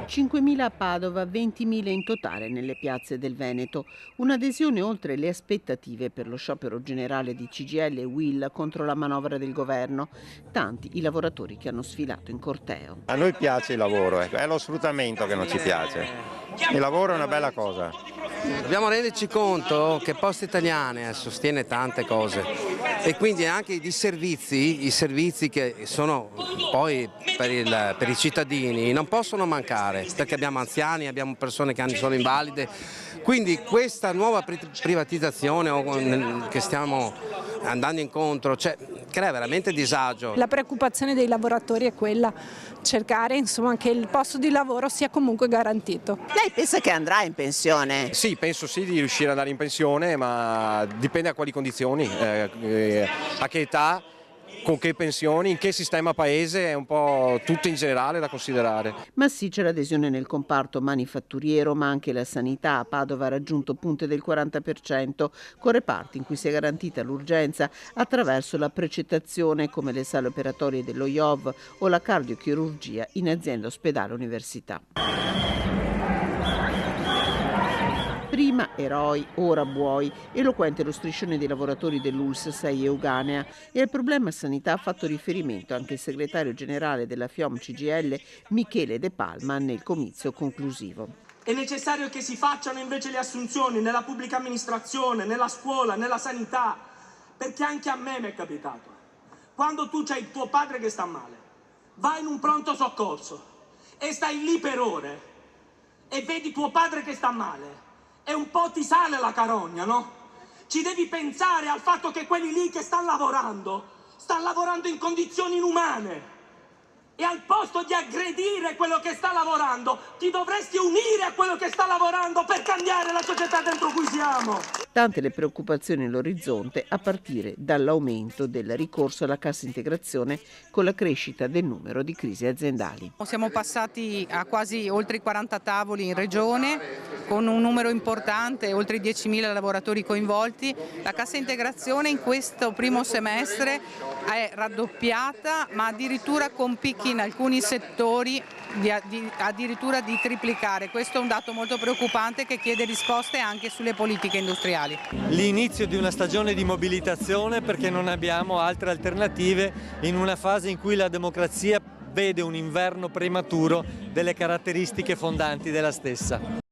5.000 a Padova, 20.000 in totale nelle piazze del Veneto. Un'adesione oltre le aspettative per lo sciopero generale di CGIL e UIL contro la manovra del governo. Tanti i lavoratori che hanno sfilato in corteo. A noi piace il lavoro, è lo sfruttamento che non ci piace. Il lavoro è una bella cosa. Dobbiamo renderci conto che Poste Italiane sostiene tante cose e quindi anche i servizi che sono poi per i cittadini non possono mancare, perché abbiamo anziani, abbiamo persone che sono invalide, quindi questa nuova privatizzazione che stiamo andando incontro crea veramente disagio. La preoccupazione dei lavoratori è quella, cercare insomma che il posto di lavoro sia comunque garantito. Lei pensa che andrà in pensione? Sì, penso sì di riuscire ad andare in pensione, ma dipende a quali condizioni, a che età, con che pensioni, in che sistema paese, è un po' tutto in generale da considerare. Ma sì, c'è l'adesione nel comparto manifatturiero, ma anche la sanità a Padova ha raggiunto punte del 40%, con reparti in cui si è garantita l'urgenza attraverso la precettazione, come le sale operatorie dello IOV o la cardiochirurgia in azienda ospedale università. Prima eroi, ora buoi, eloquente lo striscione dei lavoratori dell'ULSS 6 Euganea, e al problema sanità ha fatto riferimento anche il segretario generale della FIOM CGIL Michele De Palma nel comizio conclusivo. È necessario che si facciano invece le assunzioni nella pubblica amministrazione, nella scuola, nella sanità, perché anche a me mi è capitato. Quando tu c'hai tuo padre che sta male, vai in un pronto soccorso e stai lì per ore e vedi tuo padre che sta male. E un po' ti sale la carogna, no? Ci devi pensare al fatto che quelli lì che stanno lavorando in condizioni inumane. E al posto di aggredire quello che sta lavorando, ti dovresti unire a quello che sta lavorando per cambiare la società dentro cui siamo. Tante le preoccupazioni all'orizzonte, a partire dall'aumento del ricorso alla cassa integrazione con la crescita del numero di crisi aziendali. Siamo passati a quasi oltre i 40 tavoli in regione, con un numero importante, oltre i 10.000 lavoratori coinvolti. La cassa integrazione in questo primo semestre è raddoppiata, ma addirittura con picchi in alcuni settori addirittura di triplicare. Questo è un dato molto preoccupante che chiede risposte anche sulle politiche industriali. L'inizio di una stagione di mobilitazione, perché non abbiamo altre alternative in una fase in cui la democrazia vede un inverno prematuro delle caratteristiche fondanti della stessa.